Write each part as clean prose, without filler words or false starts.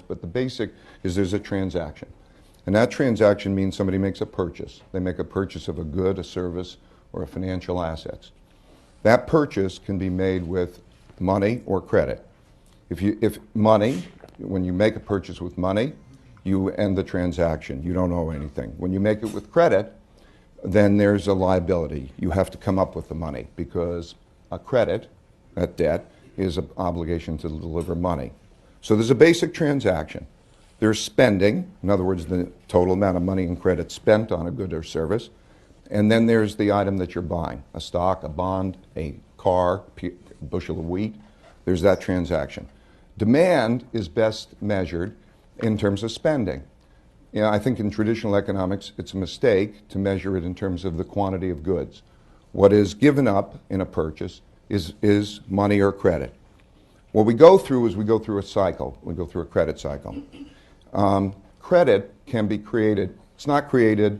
but the basic is there's a transaction. And that transaction means somebody makes a purchase. They make a purchase of a good, a service, or a financial assets. That purchase can be made with money or credit. If money, when you make a purchase with money, you end the transaction. You don't owe anything. When you make it with credit, then there's a liability. You have to come up with the money because a credit, that debt, is an obligation to deliver money. So there's a basic transaction. There's spending, in other words, the total amount of money and credit spent on a good or service. And then there's the item that you're buying, a stock, a bond, a car, a bushel of wheat. There's that transaction. Demand is best measured in terms of spending. You know, I think in traditional economics, it's a mistake to measure it in terms of the quantity of goods. What is given up in a purchase is money or credit. What we go through is we go through a cycle. We go through a credit cycle. Credit can be created. It's not created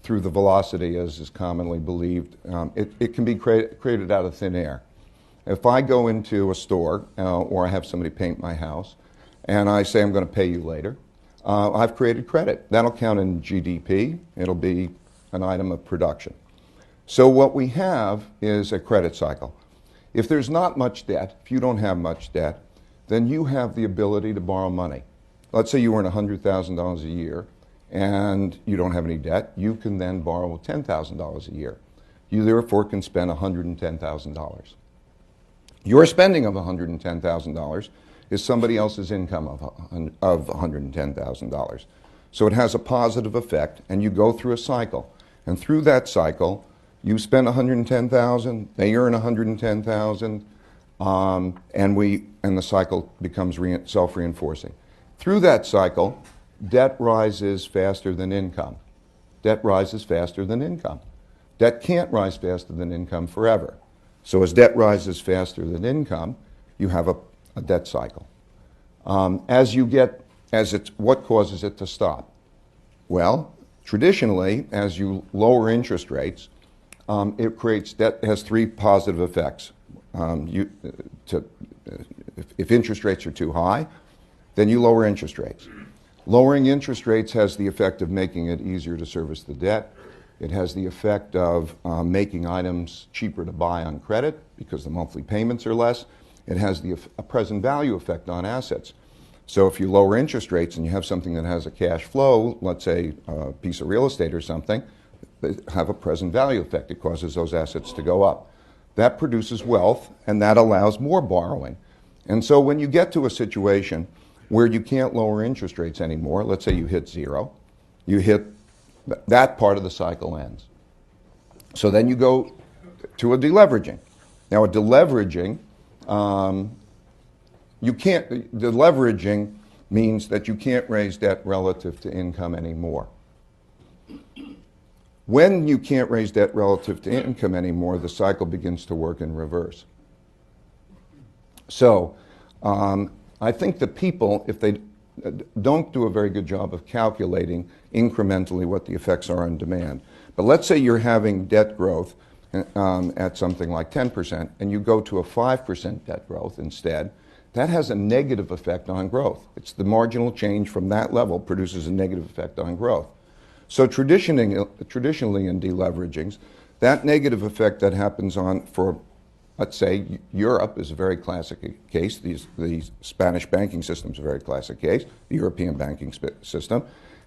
through the velocity, as is commonly believed. It can be created out of thin air. If I go into a store or I have somebody paint my house and I say I'm going to pay you later, I've created credit. That'll count in GDP. It'll be an item of production. So what we have is a credit cycle. If there's not much debt, if you don't have much debt, then you have the ability to borrow money. Let's say you earn $100,000 a year and you don't have any debt, you can then borrow $10,000 a year. You therefore can spend $110,000. Your spending of $110,000 is somebody else's income of $110,000. So it has a positive effect, and you go through a cycle. And through that cycle, you spend $110,000, they earn $110,000, and the cycle becomes self-reinforcing. Through that cycle, debt rises faster than income. Debt rises faster than income. Debt can't rise faster than income forever. So as debt rises faster than income, you have a debt cycle. What causes it to stop? Well, traditionally, as you lower interest rates, it creates debt. Has three positive effects. If interest rates are too high, then you lower interest rates. Lowering interest rates has the effect of making it easier to service the debt. It has the effect of making items cheaper to buy on credit because the monthly payments are less. It has a present value effect on assets. So if you lower interest rates and you have something that has a cash flow, let's say a piece of real estate or something, they have a present value effect. It causes those assets to go up. That produces wealth, and that allows more borrowing. And so when you get to a situation where you can't lower interest rates anymore, let's say you hit zero, that part of the cycle ends. So then you go to a deleveraging. Now a deleveraging, deleveraging means that you can't raise debt relative to income anymore. When you can't raise debt relative to income anymore, the cycle begins to work in reverse. So I think the people, if they don't do a very good job of calculating incrementally what the effects are on demand. But let's say you're having debt growth at something like 10%, and you go to a 5% debt growth instead, that has a negative effect on growth. It's the marginal change from that level produces a negative effect on growth. So traditionally in deleveragings, that negative effect that happens let's say Europe is a very classic case. The Spanish banking system is a very classic case, the European banking system.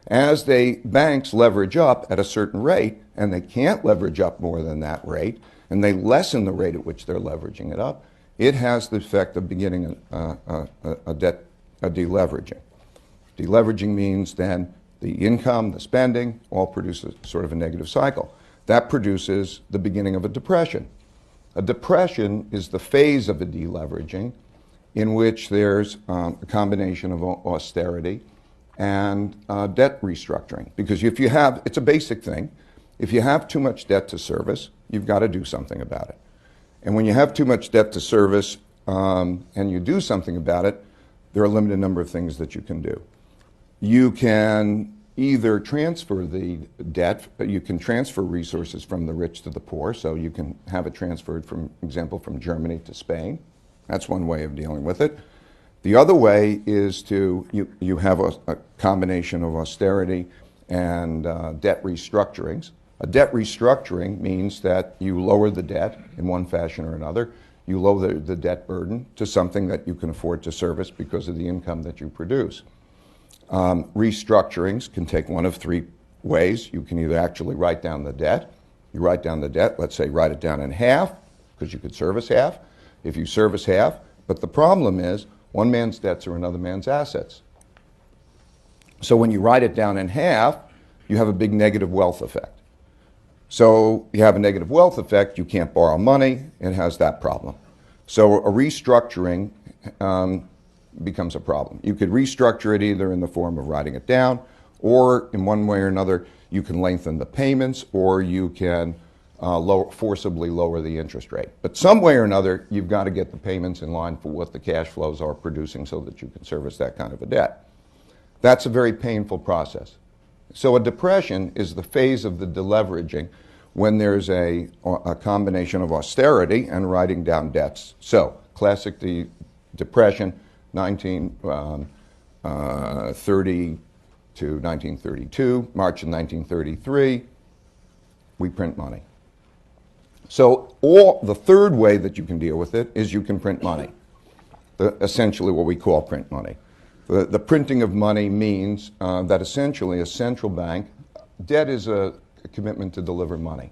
As banks leverage up at a certain rate, and they can't leverage up more than that rate, and they lessen the rate at which they're leveraging it up, it has the effect of beginning a deleveraging. Deleveraging means then the income, the spending, all produces sort of a negative cycle. That produces the beginning of a depression. A depression is the phase of a deleveraging in which there's a combination of austerity and debt restructuring. Because it's a basic thing, if you have too much debt to service, you've got to do something about it. And when you have too much debt to service and you do something about it, there are a limited number of things that you can do. You can either transfer the debt, you can transfer resources from the rich to the poor, so you can have it transferred, for example, from Germany to Spain. That's one way of dealing with it. The other way is you have a combination of austerity and debt restructurings. A debt restructuring means that you lower the debt in one fashion or another. You lower the debt burden to something that you can afford to service because of the income that you produce. Restructurings can take one of three ways. You can either actually write down the debt. You write down the debt, let's say write it down in half, because you could service half. If you service half, but the problem is one man's debts are another man's assets. So when you write it down in half, you have a big negative wealth effect. So you have a negative wealth effect, you can't borrow money, it has that problem. So a restructuring becomes a problem. You could restructure it either in the form of writing it down, or in one way or another, you can lengthen the payments, or you can forcibly lower the interest rate. But some way or another, you've got to get the payments in line for what the cash flows are producing so that you can service that kind of a debt. That's a very painful process. So a depression is the phase of the deleveraging when there's a combination of austerity and writing down debts. So classic depression, 1930 to 1932, March of 1933, we print money. So the third way that you can deal with it is you can print money, essentially what we call print money. The printing of money means that essentially a central bank, debt is a commitment to deliver money.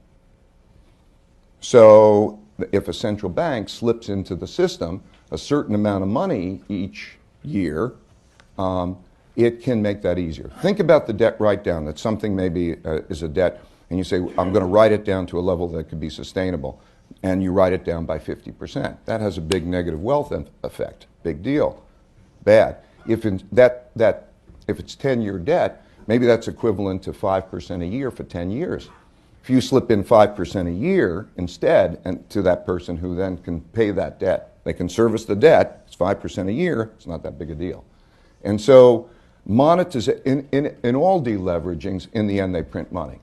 So if a central bank slips into the system a certain amount of money each year, it can make that easier. Think about the debt write-down, that something maybe is a debt, and you say, I'm going to write it down to a level that could be sustainable, and you write it down by 50%. That has a big negative wealth effect. Big deal. Bad. If it's 10-year debt, maybe that's equivalent to 5% a year for 10 years. If you slip in 5% a year instead, and to that person who then can pay that debt, they can service the debt, it's 5% a year, it's not that big a deal. And so in all deleveragings, in the end, they print money.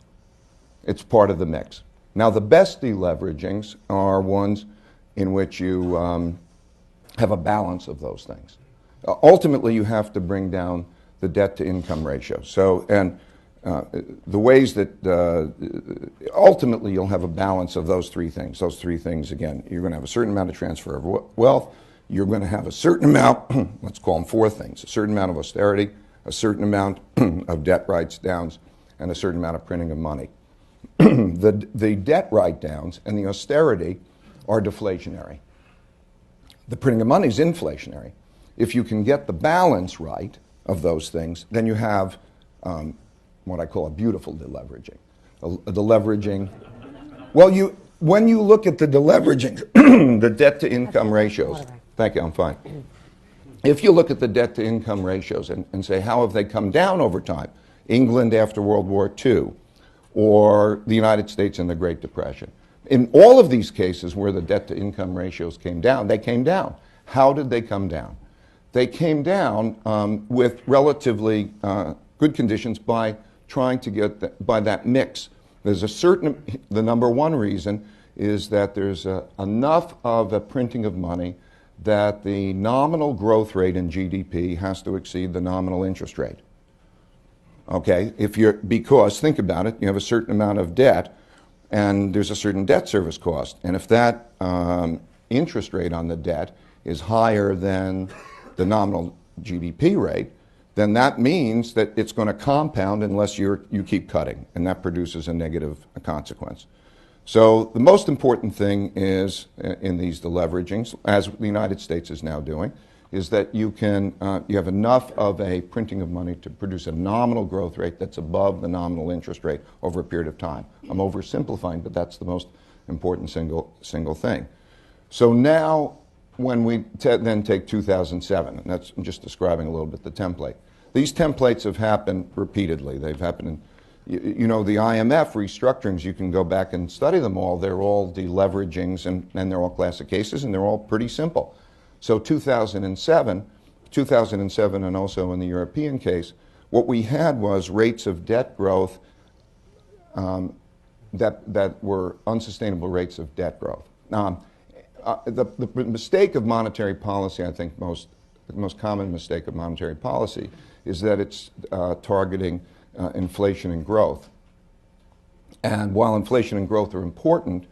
It's part of the mix. Now, the best deleveragings are ones in which you have a balance of those things. Ultimately, you have to bring down the debt-to-income ratio. So, and the ways that ultimately you'll have a balance of those three things. Those three things, again, you're going to have a certain amount of transfer of wealth. You're going to have a certain amount, let's call them four things, a certain amount of austerity, a certain amount of debt write-downs, and a certain amount of printing of money. The debt write-downs and the austerity are deflationary. The printing of money is inflationary. If you can get the balance right of those things, then you have what I call a beautiful deleveraging. A deleveraging, well, when you look at the deleveraging, the debt-to-income ratios, thank you, I'm fine. If you look at the debt-to-income ratios and say, how have they come down over time? England after World War II, or the United States in the Great Depression. In all of these cases where the debt-to-income ratios came down, they came down. How did they come down? They came down with relatively good conditions by trying to get by that mix. There's the number one reason is that there's enough of a printing of money that the nominal growth rate in GDP has to exceed the nominal interest rate. Okay, because think about it, you have a certain amount of debt and there's a certain debt service cost. And if that interest rate on the debt is higher than the nominal GDP rate, then that means that it's going to compound unless you keep cutting, and that produces a negative consequence. So the most important thing is in these deleveragings, as the United States is now doing, is that you have enough of a printing of money to produce a nominal growth rate that's above the nominal interest rate over a period of time. I'm oversimplifying, but that's the most important single thing. So now, when we then take 2007, and I'm just describing a little bit the template. These templates have happened repeatedly. They've happened in, the IMF restructurings, you can go back and study them all. They're all deleveragings, and they're all classic cases, and they're all pretty simple. So 2007, and also in the European case, what we had was rates of debt growth that were unsustainable rates of debt growth. The mistake of monetary policy, I think most the most common mistake of monetary policy, is that it's targeting inflation and growth. And while inflation and growth are important,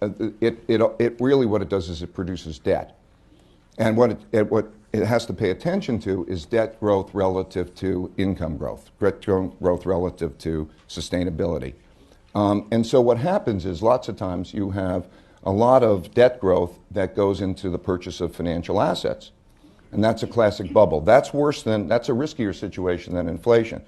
it really what it does is it produces debt. And what it has to pay attention to is debt growth relative to income growth, debt growth relative to sustainability. And so what happens is lots of times you have a lot of debt growth that goes into the purchase of financial assets. And that's a classic bubble. That's a riskier situation than inflation.